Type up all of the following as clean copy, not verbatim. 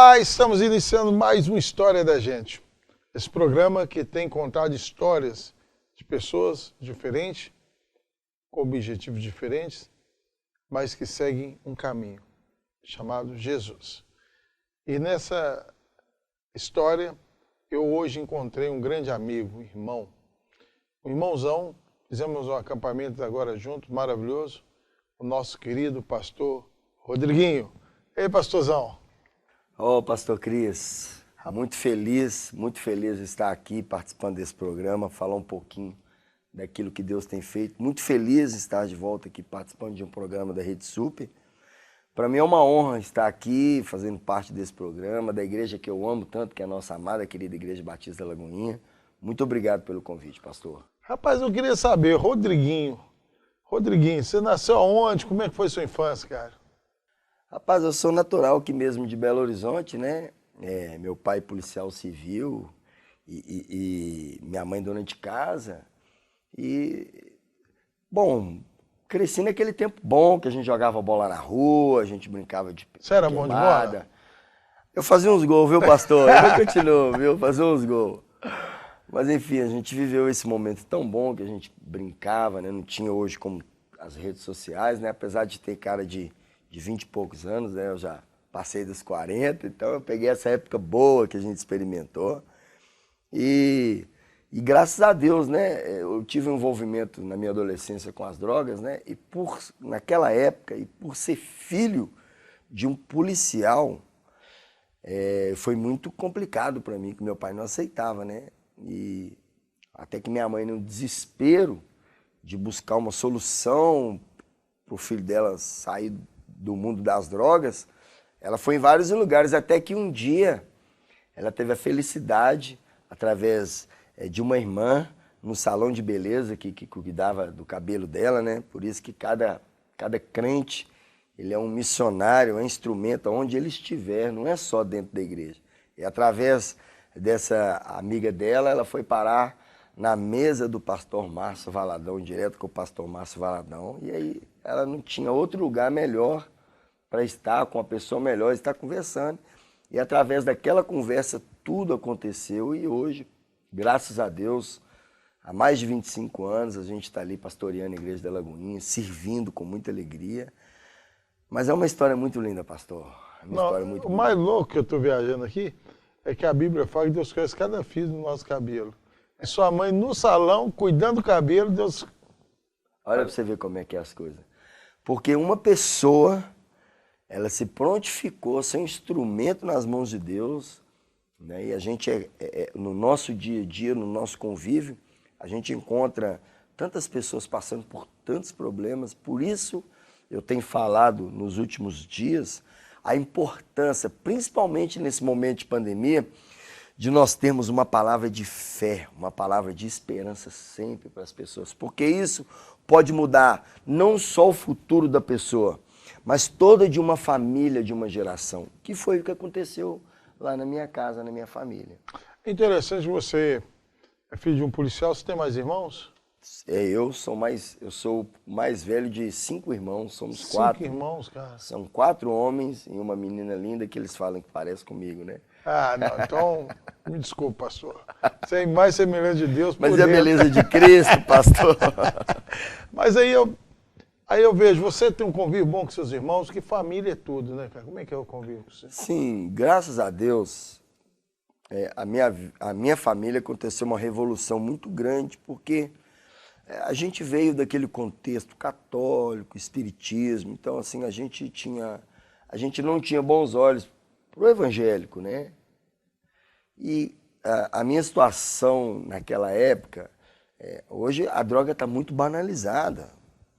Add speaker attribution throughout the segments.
Speaker 1: Olá, estamos iniciando mais uma História da Gente. Esse programa que tem contado histórias de pessoas diferentes, com objetivos diferentes, mas que seguem um caminho chamado Jesus. E nessa história, eu hoje encontrei um grande amigo, um irmãozão. Fizemos um acampamento agora junto, maravilhoso, o nosso querido pastor Rodriguinho. Ei, pastorzão.
Speaker 2: Ô, pastor Cris, muito feliz de estar aqui participando desse programa, falar um pouquinho daquilo que Deus tem feito. Muito feliz de estar de volta aqui participando de um programa da Rede Super. Para mim é uma honra estar aqui fazendo parte desse programa, da igreja que eu amo tanto, que é a nossa amada, querida Igreja Batista Lagoinha. Muito obrigado pelo convite, pastor.
Speaker 1: Rapaz, eu queria saber, Rodriguinho, você nasceu aonde? Como é que foi sua infância, cara?
Speaker 2: Rapaz, eu sou natural aqui mesmo de Belo Horizonte, né? Meu pai policial civil e minha mãe dona de casa. E, bom, cresci naquele tempo bom que a gente jogava bola na rua, a gente brincava de
Speaker 1: Você era bom de bola?
Speaker 2: Eu fazia uns gols, viu, pastor? Eu continuo, viu? Fazia uns gols. Mas, enfim, a gente viveu esse momento tão bom que a gente brincava, né? Não tinha hoje como as redes sociais, né? Apesar de ter cara de 20 e poucos anos, né? Eu já passei dos 40, então eu peguei essa época boa que a gente experimentou. E graças a Deus, né? Eu tive um envolvimento na minha adolescência com as drogas, né? E naquela época, e por ser filho de um policial, foi muito complicado para mim, que meu pai não aceitava, né? E até que minha mãe, no desespero de buscar uma solução para o filho dela sair do mundo das drogas, ela foi em vários lugares, até que um dia ela teve a felicidade, através de uma irmã, no salão de beleza que cuidava do cabelo dela, né? Por isso que cada crente, ele é um missionário, é um instrumento onde ele estiver, não é só dentro da igreja. E através dessa amiga dela, ela foi parar na mesa do pastor Márcio Valadão, direto com o pastor Márcio Valadão, e aí ela não tinha outro lugar melhor para estar com uma pessoa melhor, estar conversando. E através daquela conversa tudo aconteceu e hoje, graças a Deus, há mais de 25 anos a gente está ali pastoreando a Igreja da Lagoinha, servindo com muita alegria. Mas é uma história muito linda, pastor. História muito
Speaker 1: O mais louco que eu estou viajando aqui é que a Bíblia fala que Deus conhece cada fio do nosso cabelo. E sua mãe no salão, cuidando do cabelo, Deus...
Speaker 2: Olha para você ver como é que é as coisas. Porque uma pessoa, ela se prontificou a ser um instrumento nas mãos de Deus, né? E a gente, no nosso dia a dia, no nosso convívio, a gente encontra tantas pessoas passando por tantos problemas. Por isso, eu tenho falado nos últimos dias a importância, principalmente nesse momento de pandemia, de nós termos uma palavra de fé, uma palavra de esperança sempre para as pessoas. Porque isso pode mudar não só o futuro da pessoa, mas toda de uma família, de uma geração. Que foi o que aconteceu lá na minha casa, na minha família.
Speaker 1: Interessante, você é filho de um policial, você tem mais irmãos?
Speaker 2: Eu sou o mais velho de 5 irmãos, somos 4.
Speaker 1: 5 irmãos, cara.
Speaker 2: São 4 homens e uma menina linda que eles falam que parece comigo, né?
Speaker 1: Ah, não, então, me desculpa, pastor. Você é mais semelhante de Deus por
Speaker 2: Mas é a
Speaker 1: dentro.
Speaker 2: beleza de Cristo, pastor.
Speaker 1: Mas aí eu vejo, você tem um convívio bom com seus irmãos, que família é tudo, né, cara? Como é que é o convívio com você?
Speaker 2: Sim, graças a Deus, a minha família aconteceu uma revolução muito grande, porque a gente veio daquele contexto católico, espiritismo, então assim, a gente não tinha bons olhos para o evangélico, né? E a minha situação naquela época, hoje a droga está muito banalizada,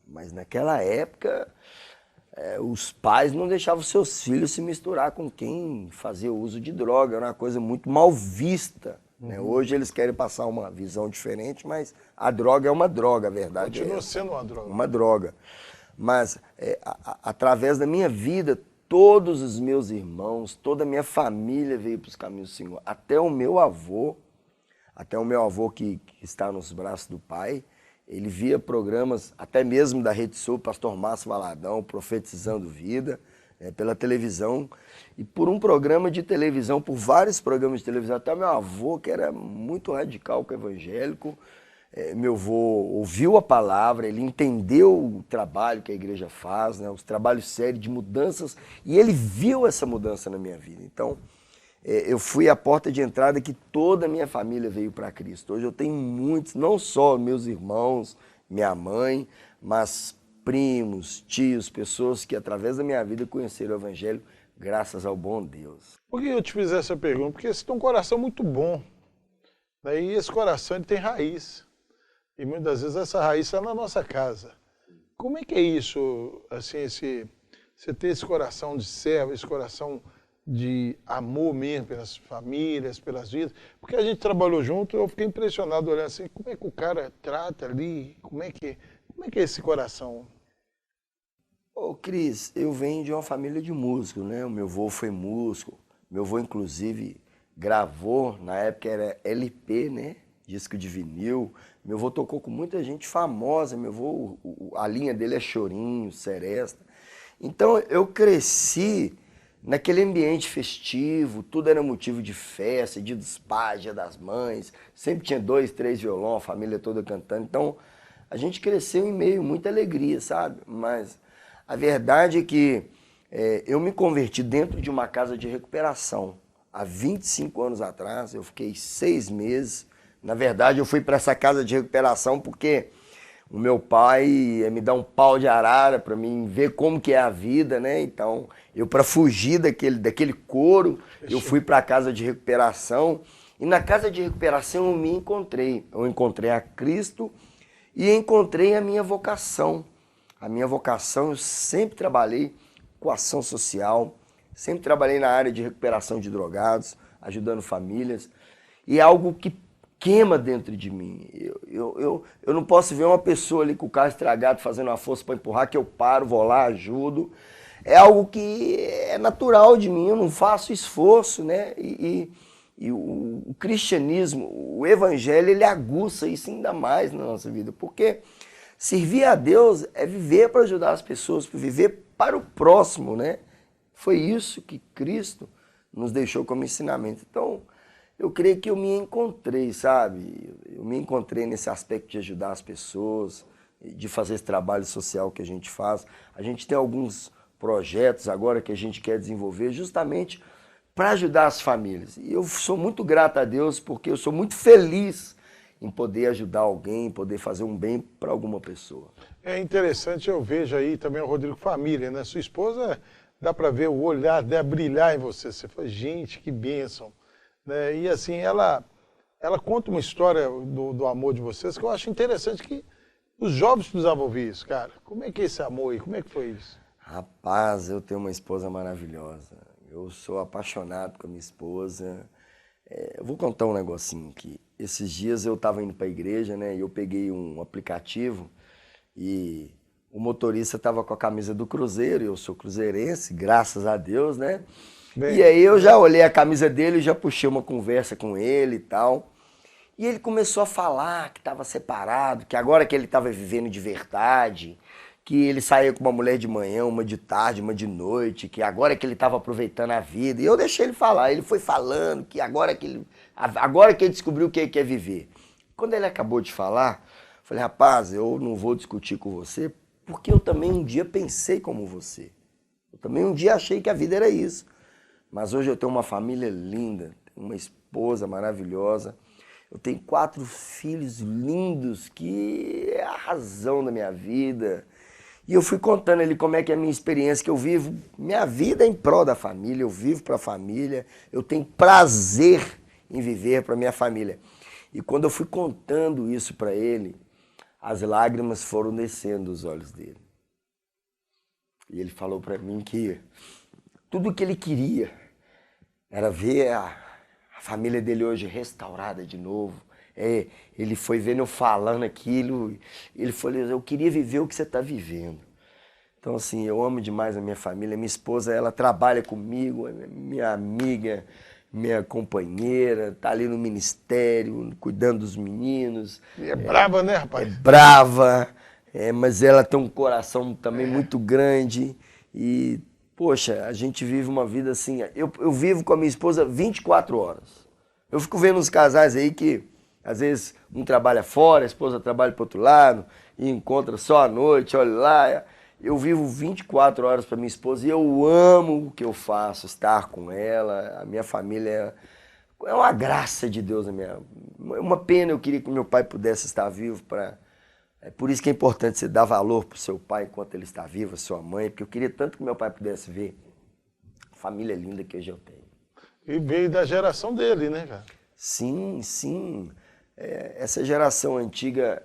Speaker 2: mas naquela época os pais não deixavam seus filhos se misturar com quem fazia uso de droga, era uma coisa muito mal vista. Né? Hoje eles querem passar uma visão diferente, mas a droga é uma droga, a verdade
Speaker 1: Continua sendo uma droga.
Speaker 2: Uma droga. Mas através da minha vida, todos os meus irmãos, toda a minha família veio para os caminhos do Senhor. Até o meu avô que está nos braços do Pai, ele via programas, até mesmo da Rede Sul, pastor Márcio Valadão, Profetizando Vida, pela televisão, e por um programa de televisão, por vários programas de televisão, até meu avô, que era muito radical com o evangélico, meu avô ouviu a palavra, ele entendeu o trabalho que a igreja faz, né, os trabalhos sérios de mudanças, e ele viu essa mudança na minha vida. Então, eu fui a porta de entrada que toda a minha família veio para Cristo. Hoje eu tenho muitos, não só meus irmãos, minha mãe, mas primos, tios, pessoas que através da minha vida conheceram o evangelho, graças ao bom Deus.
Speaker 1: Por que eu te fiz essa pergunta? Porque você tem um coração muito bom, né? E esse coração ele tem raiz. E muitas vezes essa raiz está na nossa casa. Como é que é isso, assim, você ter esse coração de servo, esse coração de amor mesmo pelas famílias, pelas vidas? Porque a gente trabalhou junto, eu fiquei impressionado olhando assim, como é que o cara trata ali, como é que é esse coração?
Speaker 2: Ô Cris, eu venho de uma família de músicos, né? O meu avô foi músico, meu avô inclusive gravou, na época era LP, né? Disco de vinil. Meu avô tocou com muita gente famosa, meu avô, a linha dele é Chorinho, Seresta. Então eu cresci naquele ambiente festivo, tudo era motivo de festa, dia dos pais, dia das mães, sempre tinha 2, 3 violão, a família toda cantando. Então a gente cresceu em meio a muita alegria, sabe? Mas a verdade é que eu me converti dentro de uma casa de recuperação. Há 25 anos atrás, eu fiquei 6 meses. Na verdade, eu fui para essa casa de recuperação porque o meu pai ia me dar um pau de arara para mim ver como que é a vida, né? Então, eu para fugir daquele couro, eu fui para a casa de recuperação. E na casa de recuperação eu me encontrei. Eu encontrei a Cristo e encontrei a minha vocação. A minha vocação, eu sempre trabalhei com ação social, sempre trabalhei na área de recuperação de drogados, ajudando famílias. E é algo que queima dentro de mim. Eu não posso ver uma pessoa ali com o carro estragado fazendo uma força para empurrar, que eu paro, vou lá, ajudo. É algo que é natural de mim, eu não faço esforço, né? E o cristianismo, o evangelho, ele aguça isso ainda mais na nossa vida, porque servir a Deus é viver para ajudar as pessoas, viver para o próximo, né? Foi isso que Cristo nos deixou como ensinamento. Então, eu creio que eu me encontrei, sabe? Eu me encontrei nesse aspecto de ajudar as pessoas, de fazer esse trabalho social que a gente faz. A gente tem alguns projetos agora que a gente quer desenvolver justamente para ajudar as famílias. E eu sou muito grato a Deus porque eu sou muito feliz em poder ajudar alguém, poder fazer um bem para alguma pessoa.
Speaker 1: É interessante, eu vejo aí também o Rodrigo Família, né? Sua esposa, dá para ver o olhar dela brilhar em você. Você fala, gente, que bênção. Né? E assim, ela conta uma história do amor de vocês que eu acho interessante, que os jovens precisavam ouvir isso, cara. Como é que é esse amor aí? Como é que foi isso?
Speaker 2: Rapaz, eu tenho uma esposa maravilhosa. Eu sou apaixonado com a minha esposa. Eu vou contar um negocinho aqui. Esses dias eu estava indo para a igreja, né? E eu peguei um aplicativo e o motorista estava com a camisa do Cruzeiro. Eu sou cruzeirense, graças a Deus, né? Bem, e aí eu já olhei a camisa dele e já puxei uma conversa com ele e tal. E ele começou a falar que estava separado, que agora que ele estava vivendo de verdade, que ele saía com uma mulher de manhã, uma de tarde, uma de noite, que agora que ele estava aproveitando a vida. E eu deixei ele falar, ele foi falando que agora que ele descobriu o que ele quer viver. Quando ele acabou de falar, eu falei, rapaz, eu não vou discutir com você, porque eu também um dia pensei como você. Eu também um dia achei que a vida era isso. Mas hoje eu tenho uma família linda, tenho uma esposa maravilhosa, eu tenho 4 filhos lindos, que é a razão da minha vida. E eu fui contando ali como é que é a minha experiência, que eu vivo, minha vida é em prol da família, eu vivo para a família, eu tenho prazer em viver para minha família. E quando eu fui contando isso para ele, as lágrimas foram descendo dos olhos dele. E ele falou para mim que tudo o que ele queria era ver a família dele hoje restaurada de novo. Ele foi vendo eu falando aquilo, ele falou, eu queria viver o que você está vivendo. Então, assim, eu amo demais a minha família. Minha esposa, ela trabalha comigo, é minha amiga, minha companheira, está ali no ministério, cuidando dos meninos.
Speaker 1: E é brava, né, rapaz?
Speaker 2: É brava, mas ela tem um coração também muito grande. E poxa, a gente vive uma vida assim, eu vivo com a minha esposa 24 horas. Eu fico vendo uns casais aí que, às vezes, um trabalha fora, a esposa trabalha para outro lado, e encontra só à noite, olha lá. Eu vivo 24 horas para minha esposa e eu amo o que eu faço, estar com ela, a minha família é uma graça de Deus. Uma pena, eu queria que meu pai pudesse estar vivo. É por isso que é importante você dar valor para o seu pai enquanto ele está vivo, a sua mãe, porque eu queria tanto que meu pai pudesse ver a família linda que hoje eu tenho.
Speaker 1: E veio da geração dele, né, cara?
Speaker 2: Sim, sim. Essa geração antiga,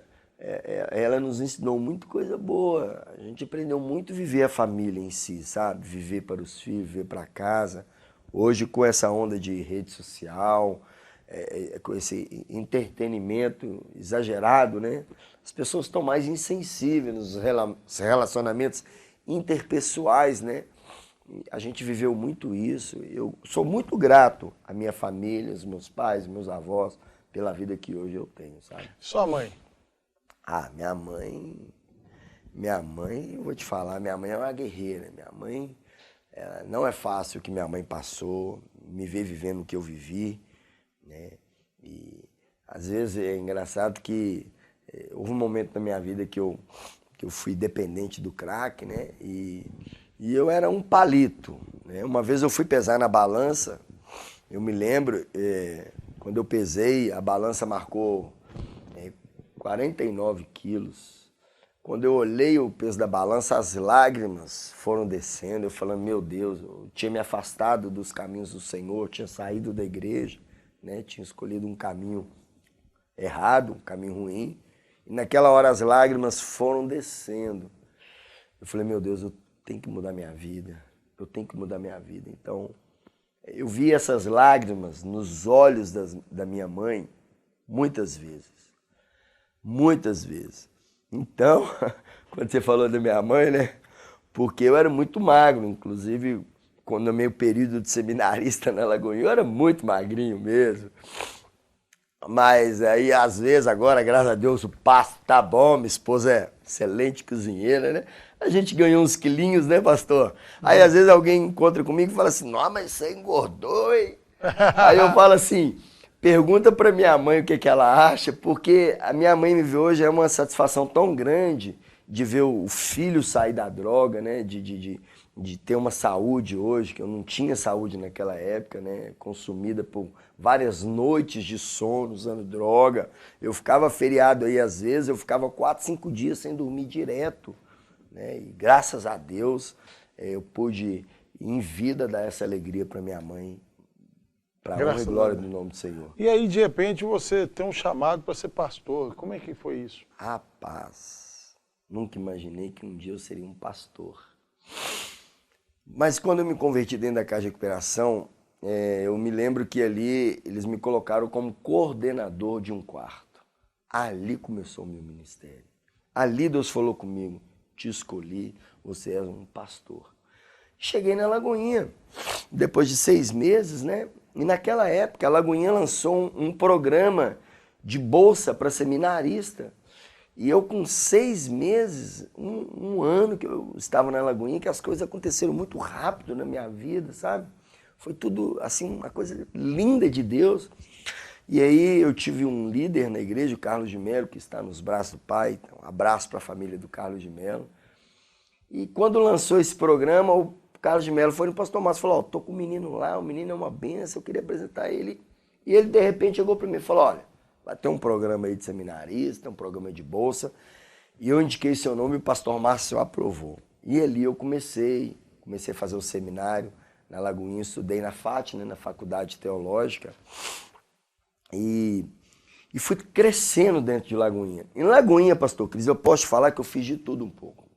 Speaker 2: ela nos ensinou muita coisa boa. A gente aprendeu muito a viver a família em si, sabe? Viver para os filhos, viver para casa. Hoje, com essa onda de rede social, com esse entretenimento exagerado, né? As pessoas estão mais insensíveis nos relacionamentos interpessoais, né? A gente viveu muito isso. Eu sou muito grato à minha família, aos meus pais, meus avós, pela vida que hoje eu tenho, sabe?
Speaker 1: Sua mãe?
Speaker 2: Minha mãe, eu vou te falar, minha mãe é uma guerreira. Minha mãe, não é fácil o que minha mãe passou, me ver vivendo o que eu vivi, né? E às vezes é engraçado que houve um momento na minha vida que eu fui dependente do crack, né? E eu era um palito, né? Uma vez eu fui pesar na balança, eu me lembro, quando eu pesei, a balança marcou 49 quilos. Quando eu olhei o peso da balança, as lágrimas foram descendo. Eu falando, meu Deus, eu tinha me afastado dos caminhos do Senhor, tinha saído da igreja, né? Tinha escolhido um caminho errado, um caminho ruim. E naquela hora as lágrimas foram descendo. Eu falei, meu Deus, eu tenho que mudar minha vida. Eu tenho que mudar minha vida. Então, eu vi essas lágrimas nos olhos da minha mãe muitas vezes. Muitas vezes. Então, quando você falou da minha mãe, né? Porque eu era muito magro, inclusive, quando no meu período de seminarista na Lagoinha, eu era muito magrinho mesmo. Mas aí, às vezes, agora, graças a Deus, o pasto tá bom, minha esposa é excelente cozinheira, né? A gente ganhou uns quilinhos, né, pastor? Aí, às vezes, alguém encontra comigo e fala assim, não, mas você engordou, hein? Aí eu falo assim, pergunta pra minha mãe o que ela acha, porque a minha mãe me vê hoje, é uma satisfação tão grande de ver o filho sair da droga, né? De ter uma saúde hoje, que eu não tinha saúde naquela época, né? Consumida por várias noites de sono, usando droga. Eu ficava feriado aí, às vezes, eu ficava 4, 5 dias sem dormir direto, né? E graças a Deus, eu pude, em vida, dar essa alegria para minha mãe, para a honra e glória do nome do Senhor.
Speaker 1: E aí, de repente, você tem um chamado para ser pastor. Como é que foi isso?
Speaker 2: Rapaz, nunca imaginei que um dia eu seria um pastor. Mas quando eu me converti dentro da Casa de Recuperação, eu me lembro que ali eles me colocaram como coordenador de um quarto. Ali começou o meu ministério. Ali Deus falou comigo, te escolhi, você é um pastor. Cheguei na Lagoinha, depois de 6 meses, né? E naquela época a Lagoinha lançou um programa de bolsa para seminarista. E eu com 6 meses, um ano que eu estava na Lagoinha, que as coisas aconteceram muito rápido na minha vida, sabe? Foi tudo, assim, uma coisa linda de Deus. E aí eu tive um líder na igreja, o Carlos de Melo, que está nos braços do Pai. Então, um abraço para a família do Carlos de Melo. E quando lançou esse programa, o Carlos de Melo foi no pastor Márcio e falou, tô com o menino lá, o menino é uma benção, eu queria apresentar ele. E ele, de repente, chegou para mim e falou, olha, vai ter um programa aí de seminarista, um programa de bolsa. E eu indiquei seu nome e o pastor Márcio aprovou. E ali eu comecei a fazer o seminário na Lagoinha, estudei na FAT, né, na Faculdade Teológica. E fui crescendo dentro de Lagoinha. Em Lagoinha, pastor Cris, eu posso falar que eu fiz de tudo um pouco.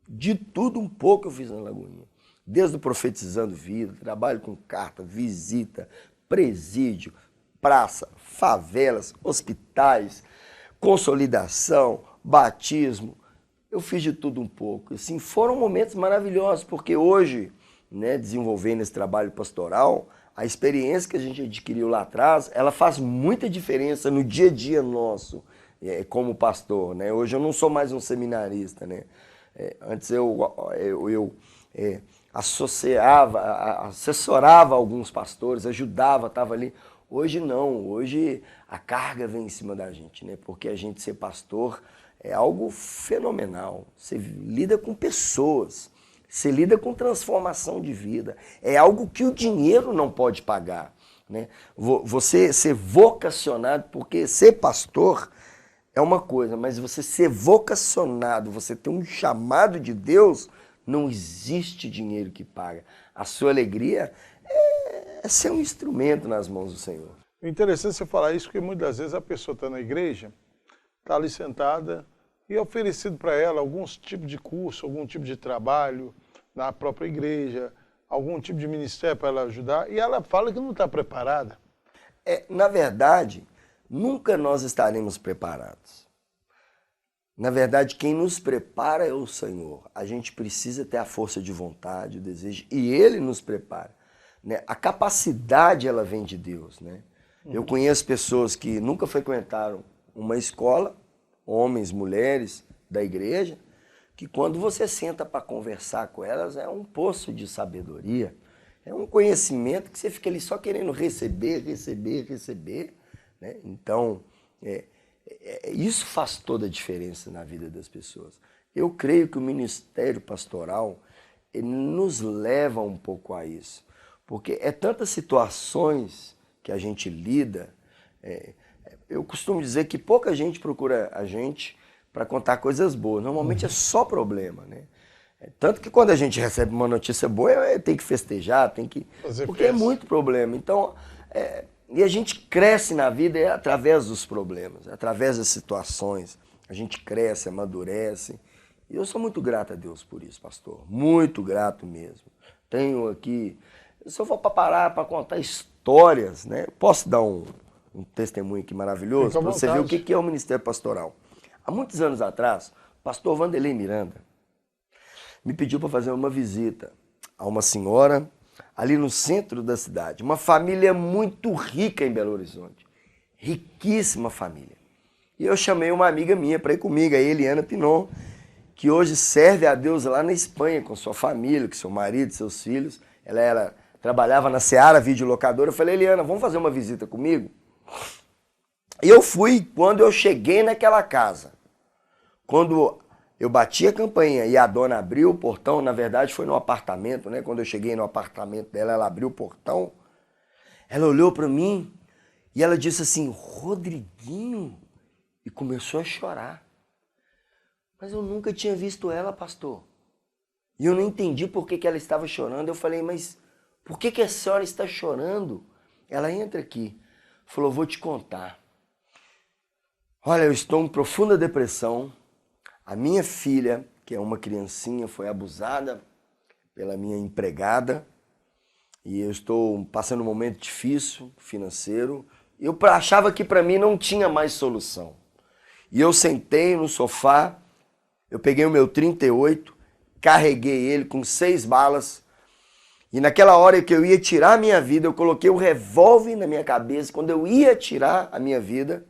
Speaker 2: De tudo um pouco eu fiz na Lagoinha. Desde o Profetizando Vida, trabalho com carta, visita, presídio, praça, favelas, hospitais, consolidação, batismo. Eu fiz de tudo um pouco. Assim, foram momentos maravilhosos, porque hoje, né, desenvolvendo esse trabalho pastoral, a experiência que a gente adquiriu lá atrás, ela faz muita diferença no dia a dia nosso, como pastor, né? Hoje eu não sou mais um seminarista, né? Antes eu assessorava alguns pastores, ajudava, estava ali. Hoje não, hoje a carga vem em cima da gente, né? Porque a gente ser pastor é algo fenomenal. Você lida com pessoas, você lida com transformação de vida. É algo que o dinheiro não pode pagar, né? Você ser vocacionado, porque ser pastor é uma coisa, mas você ser vocacionado, você ter um chamado de Deus, não existe dinheiro que paga. A sua alegria é ser um instrumento nas mãos do Senhor.
Speaker 1: É interessante você falar isso, porque muitas vezes a pessoa está na igreja, está ali sentada, e é oferecido para ela algum tipo de curso, algum tipo de trabalho na própria igreja, algum tipo de ministério para ela ajudar, e ela fala que não está preparada.
Speaker 2: Na verdade, nunca nós estaremos preparados. Na verdade, quem nos prepara é o Senhor. A gente precisa ter a força de vontade, o desejo, e Ele nos prepara, né? A capacidade, ela vem de Deus, né? Eu conheço pessoas que nunca frequentaram uma escola, homens, mulheres da igreja, que quando você senta para conversar com elas, é um poço de sabedoria, é um conhecimento que você fica ali só querendo receber, né? Então, isso faz toda a diferença na vida das pessoas. Eu creio que o ministério pastoral ele nos leva um pouco a isso, porque é tantas situações que a gente lida. Eu costumo dizer que pouca gente procura a gente para contar coisas boas. Normalmente é só problema, né? Tanto que quando a gente recebe uma notícia boa, tem que festejar, tem que... Porque é muito problema. Então, e a gente cresce na vida através dos problemas, através das situações. A gente cresce, amadurece. E eu sou muito grato a Deus por isso, pastor. Muito grato mesmo. Tenho aqui... Se eu for para parar para contar histórias, né? Posso dar um testemunho aqui maravilhoso para você ver o que é o ministério pastoral. Há muitos anos atrás, o pastor Vanderlei Miranda me pediu para fazer uma visita a uma senhora ali no centro da cidade, uma família muito rica em Belo Horizonte, riquíssima família. E eu chamei uma amiga minha para ir comigo, a Eliana Pinon, que hoje serve a Deus lá na Espanha com sua família, com seu marido, seus filhos. Ela trabalhava na Seara Videolocadora. Eu falei, Eliana, vamos fazer uma visita comigo? E eu fui. Quando eu cheguei naquela casa, quando eu bati a campainha e a dona abriu o portão, na verdade foi no apartamento, né? Quando eu cheguei no apartamento dela, ela abriu o portão, ela olhou para mim e ela disse assim, Rodriguinho, e começou a chorar. Mas eu nunca tinha visto ela, pastor. E eu não entendi por que ela estava chorando. Eu falei, mas por que a senhora está chorando? Ela entra aqui. Falou, vou te contar. Olha, eu estou em profunda depressão. A minha filha, que é uma criancinha, foi abusada pela minha empregada. E eu estou passando um momento difícil, financeiro. Eu achava que para mim não tinha mais solução. E eu sentei no sofá, eu peguei o meu 38, carreguei ele com 6 balas. E naquela hora que eu ia tirar a minha vida, eu coloquei o revólver na minha cabeça. Quando eu ia tirar a minha vida,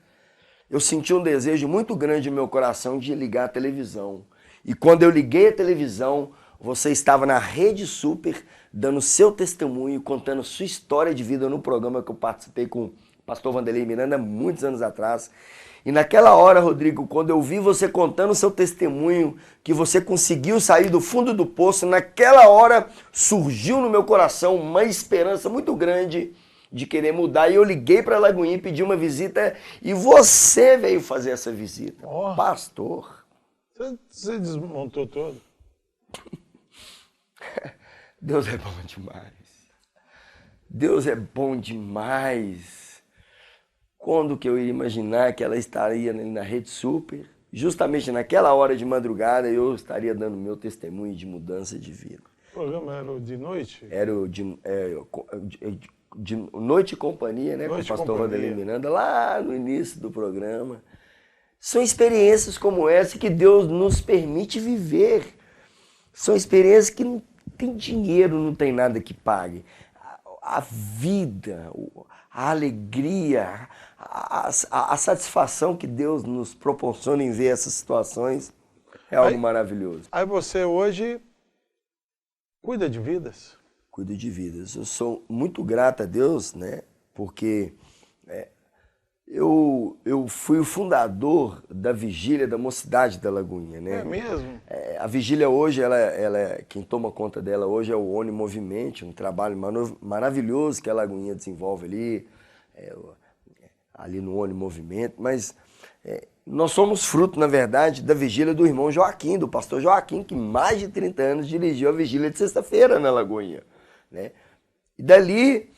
Speaker 2: eu senti um desejo muito grande no meu coração de ligar a televisão. E quando eu liguei a televisão, você estava na Rede Super, dando seu testemunho, contando sua história de vida no programa que eu participei com o pastor Vanderlei Miranda muitos anos atrás. E naquela hora, Rodrigo, quando eu vi você contando o seu testemunho, que você conseguiu sair do fundo do poço, naquela hora surgiu no meu coração uma esperança muito grande de querer mudar. E eu liguei para Lagoinha e pedi uma visita e você veio fazer essa visita.
Speaker 1: Oh,
Speaker 2: pastor.
Speaker 1: Você desmontou todo.
Speaker 2: Deus é bom demais. Deus é bom demais. Quando que eu ia imaginar que ela estaria na Rede Super, justamente naquela hora de madrugada, eu estaria dando meu testemunho de mudança de vida.
Speaker 1: O programa era o de noite?
Speaker 2: Era o de Noite e Companhia, né,
Speaker 1: Noite
Speaker 2: com o pastor
Speaker 1: Companhia.
Speaker 2: Vanderlei Miranda, lá no início do programa. São experiências como essa que Deus nos permite viver. São experiências que não tem dinheiro, não tem nada que pague. A vida, a alegria, a satisfação que Deus nos proporciona em ver essas situações é algo maravilhoso.
Speaker 1: Aí você hoje cuida de vidas?
Speaker 2: Cuido de vidas. Eu sou muito grato a Deus, né? Porque eu fui o fundador da Vigília da Mocidade da Lagoinha, né?
Speaker 1: É mesmo?
Speaker 2: A Vigília hoje, quem toma conta dela hoje é o Oni Movimento, um trabalho maravilhoso que a Lagoinha desenvolve ali no Oni Movimento, mas nós somos fruto, na verdade, da vigília do irmão Joaquim, do pastor Joaquim, que mais de 30 anos dirigiu a vigília de sexta-feira na Lagoinha, né? E dali,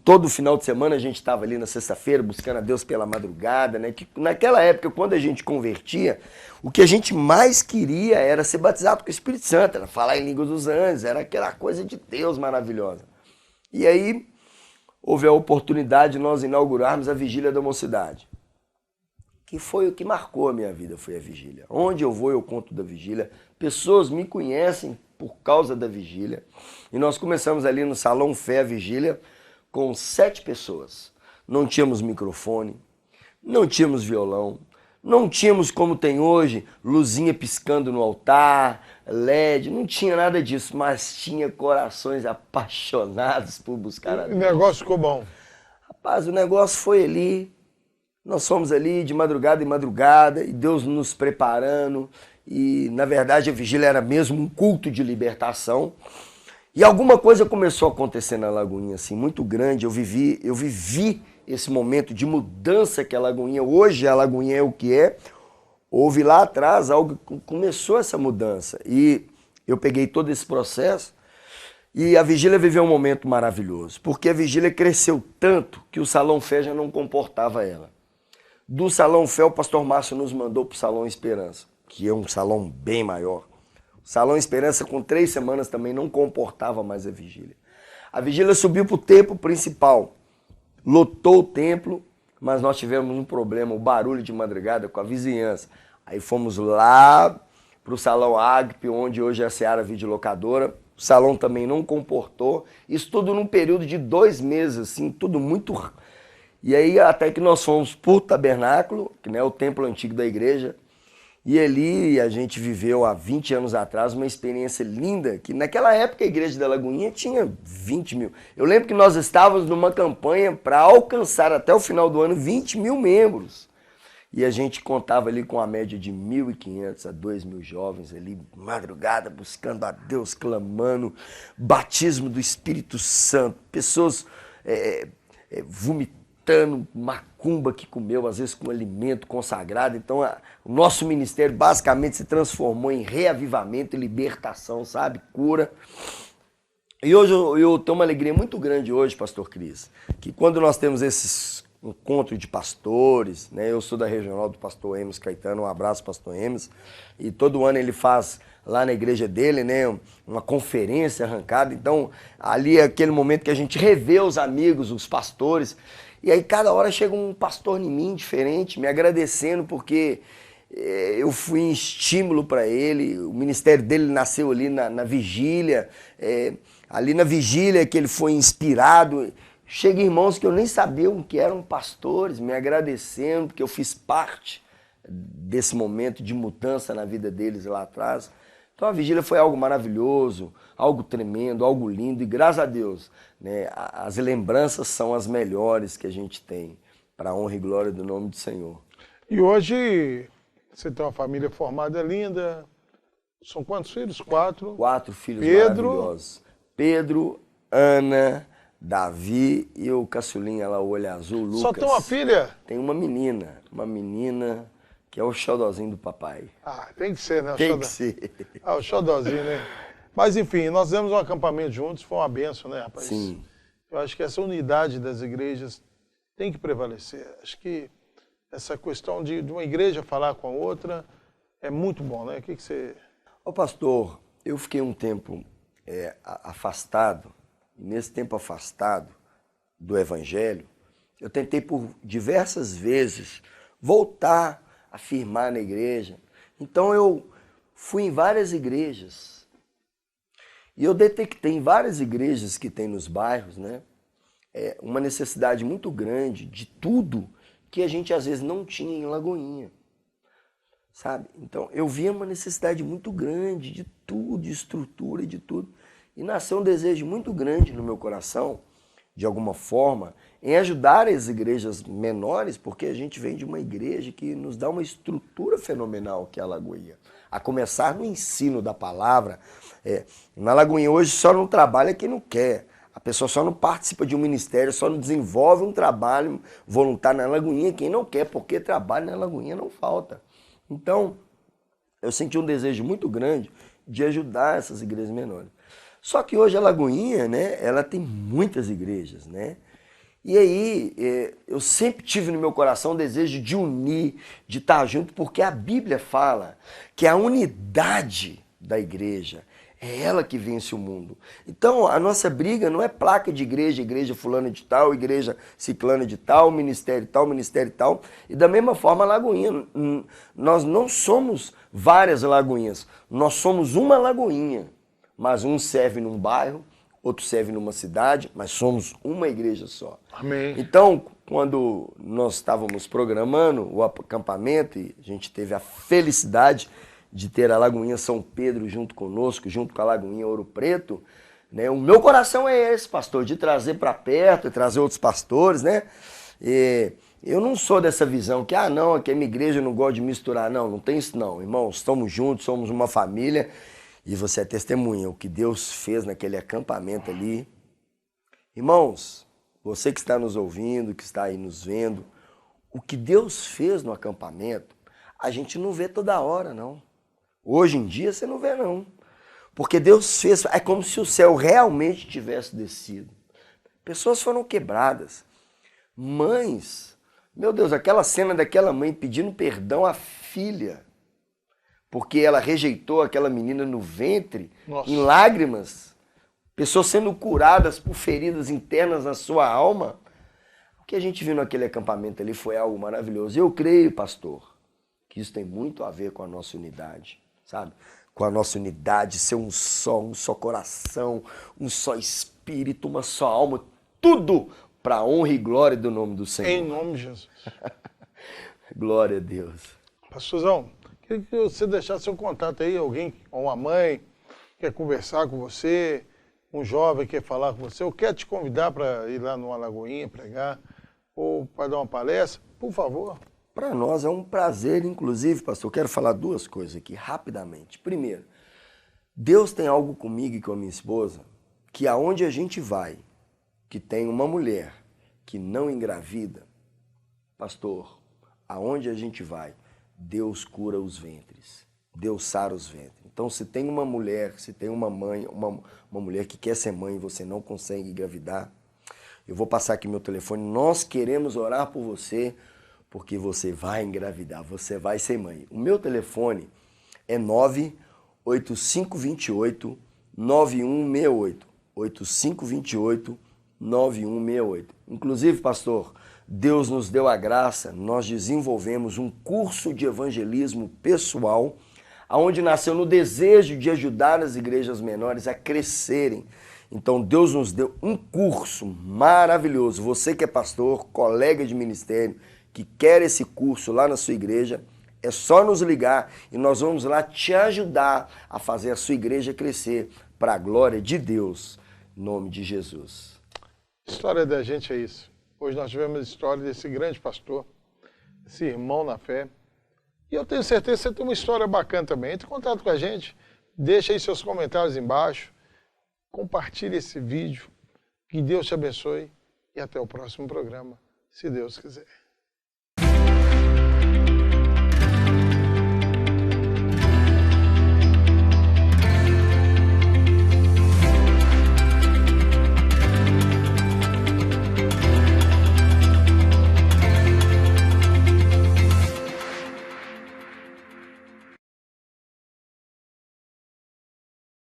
Speaker 2: todo final de semana a gente estava ali na sexta-feira buscando a Deus pela madrugada, né? Que naquela época, quando a gente convertia, o que a gente mais queria era ser batizado com o Espírito Santo, era falar em línguas dos anjos, era aquela coisa de Deus maravilhosa. E aí houve a oportunidade de nós inaugurarmos a Vigília da Mocidade, que foi o que marcou a minha vida, foi a vigília. Onde eu vou, eu conto da vigília. Pessoas me conhecem por causa da vigília. E nós começamos ali no Salão Fé a vigília com 7 pessoas. Não tínhamos microfone, não tínhamos violão, não tínhamos, como tem hoje, luzinha piscando no altar, LED, não tinha nada disso, mas tinha corações apaixonados por buscar a Deus.
Speaker 1: O negócio ficou bom.
Speaker 2: Rapaz, o negócio foi ali. Nós fomos ali de madrugada em madrugada e Deus nos preparando e, na verdade, a vigília era mesmo um culto de libertação. E alguma coisa começou a acontecer na Lagoinha, assim, muito grande. Eu vivi esse momento de mudança que a Lagoinha, hoje a Lagoinha é o que é. Houve lá atrás algo que começou essa mudança e eu peguei todo esse processo. E a vigília viveu um momento maravilhoso, porque a vigília cresceu tanto que o Salão Fé já não comportava ela. Do Salão Fé, o pastor Márcio nos mandou para o Salão Esperança, que é um salão bem maior. O Salão Esperança, com 3 semanas, também não comportava mais a vigília. A vigília subiu para o templo principal, lotou o templo, mas nós tivemos um problema, o barulho de madrugada com a vizinhança. Aí fomos lá para o Salão Agp, onde hoje é a Seara Videolocadora. O salão também não comportou. Isso tudo num período de 2 meses, assim, tudo muito... E aí até que nós fomos para o tabernáculo, que é o templo antigo da igreja, e ali a gente viveu há 20 anos atrás uma experiência linda, que naquela época a igreja da Lagoinha tinha 20 mil. Eu lembro que nós estávamos numa campanha para alcançar até o final do ano 20 mil membros. E a gente contava ali com a média de 1.500 a 2.000 jovens ali, madrugada, buscando a Deus, clamando, batismo do Espírito Santo, pessoas vomitando, macumba que comeu, às vezes com alimento consagrado. Então o nosso ministério basicamente se transformou em reavivamento e libertação, sabe? Cura. E hoje eu tenho uma alegria muito grande hoje, pastor Cris, que quando nós temos esses encontros de pastores, né? Eu sou da regional do pastor Emes Caetano, um abraço pastor Emes, e todo ano ele faz lá na igreja dele, né, uma conferência arrancada. Então ali é aquele momento que a gente revê os amigos, os pastores. E aí cada hora chega um pastor em mim diferente, me agradecendo porque eu fui um estímulo para ele, o ministério dele nasceu ali na vigília, ali na vigília que ele foi inspirado. Chega irmãos que eu nem sabia o que eram pastores, me agradecendo porque eu fiz parte desse momento de mudança na vida deles lá atrás. Então a vigília foi algo maravilhoso, algo tremendo, algo lindo e graças a Deus, né, as lembranças são as melhores que a gente tem para a honra e glória do nome do Senhor.
Speaker 1: E hoje você tem uma família formada linda. São quantos filhos? 4?
Speaker 2: 4 filhos
Speaker 1: Pedro,
Speaker 2: maravilhosos. Pedro, Ana, Davi e o caçulinha lá, o olho azul, Lucas.
Speaker 1: Só tem uma filha?
Speaker 2: Tem uma menina que é o xodózinho do papai.
Speaker 1: Ah, tem que ser, né?
Speaker 2: Tem que ser.
Speaker 1: Ah, o xodózinho, né? Mas enfim, nós fizemos um acampamento juntos, foi uma benção, né, rapaz?
Speaker 2: Sim.
Speaker 1: Eu acho que essa unidade das igrejas tem que prevalecer. Acho que essa questão de uma igreja falar com a outra é muito bom, né? O que você...
Speaker 2: Ô pastor, eu fiquei um tempo afastado, e nesse tempo afastado do evangelho, eu tentei por diversas vezes voltar a firmar na igreja. Então eu fui em várias igrejas e eu detectei em várias igrejas que tem nos bairros, né, uma necessidade muito grande de tudo que a gente às vezes não tinha em Lagoinha. sabe? Então, eu via uma necessidade muito grande de tudo, de estrutura e de tudo. E nasceu um desejo muito grande no meu coração, de alguma forma, em ajudar as igrejas menores, porque a gente vem de uma igreja que nos dá uma estrutura fenomenal, que é a Lagoinha. A começar no ensino da palavra. Na Lagoinha hoje só não trabalha quem não quer. A pessoa só não participa de um ministério, só não desenvolve um trabalho voluntário na Lagoinha quem não quer, porque trabalho na Lagoinha não falta. Então, eu senti um desejo muito grande de ajudar essas igrejas menores. Só que hoje a Lagoinha, né, ela tem muitas igrejas, né? E aí, eu sempre tive no meu coração o desejo de unir, de estar junto, porque a Bíblia fala que a unidade da igreja é ela que vence o mundo. Então, a nossa briga não é placa de igreja, igreja fulana de tal, igreja ciclana de tal, ministério tal, ministério tal. E da mesma forma a Lagoinha. Nós não somos várias Lagoinhas, nós somos uma Lagoinha. Mas um serve num bairro, outro serve numa cidade, mas somos uma igreja só.
Speaker 1: Amém.
Speaker 2: Então, quando nós estávamos programando o acampamento, e a gente teve a felicidade de ter a Lagoinha São Pedro junto conosco, junto com a Lagoinha Ouro Preto, né? O meu coração é esse, pastor, de trazer para perto e trazer outros pastores, né? E eu não sou dessa visão que, não, aqui é minha igreja, eu não gosto de misturar. Não, não tem isso não, irmãos, estamos juntos, somos uma família e você é testemunha, o que Deus fez naquele acampamento ali. Irmãos, você que está nos ouvindo, que está aí nos vendo, o que Deus fez no acampamento, a gente não vê toda hora, não. Hoje em dia você não vê, não. Porque Deus fez, é como se o céu realmente tivesse descido. Pessoas foram quebradas. Mães, meu Deus, aquela cena daquela mãe pedindo perdão à filha, porque ela rejeitou aquela menina no ventre,
Speaker 1: Nossa,
Speaker 2: em lágrimas. Pessoas sendo curadas por feridas internas na sua alma. O que a gente viu naquele acampamento ali foi algo maravilhoso. Eu creio, pastor, que isso tem muito a ver com a nossa unidade, sabe? Com a nossa unidade, ser um só coração, um só espírito, uma só alma, tudo para a honra e glória do nome do Senhor.
Speaker 1: em nome de Jesus.
Speaker 2: Glória a Deus.
Speaker 1: Pastorzão, queria que você deixasse seu contato aí, alguém, ou uma mãe, quer conversar com você, um jovem quer falar com você, ou quer te convidar para ir lá numa Lagoinha pregar, ou para dar uma palestra, por favor.
Speaker 2: Para nós é um prazer, inclusive, pastor, eu quero falar duas coisas aqui, rapidamente. Primeiro, Deus tem algo comigo e com a minha esposa, que aonde a gente vai, que tem uma mulher que não engravida, pastor, aonde a gente vai, Deus cura os ventres, Deus sara os ventres. Então, se tem uma mulher, se tem uma mãe, uma mulher que quer ser mãe e você não consegue engravidar, eu vou passar aqui meu telefone, nós queremos orar por você, porque você vai engravidar, você vai ser mãe. O meu telefone é 98528-9168. 8528-9168. Inclusive, pastor, Deus nos deu a graça, nós desenvolvemos um curso de evangelismo pessoal, onde nasceu no desejo de ajudar as igrejas menores a crescerem. Então, Deus nos deu um curso maravilhoso. Você que é pastor, colega de ministério, que quer esse curso lá na sua igreja, é só nos ligar e nós vamos lá te ajudar a fazer a sua igreja crescer para a glória de Deus, em nome de Jesus.
Speaker 1: A história da gente é isso. Hoje nós tivemos a história desse grande pastor, esse irmão na fé. E eu tenho certeza que você tem uma história bacana também. Entre em contato com a gente, deixa aí seus comentários embaixo, compartilhe esse vídeo, que Deus te abençoe e até o próximo programa, se Deus quiser.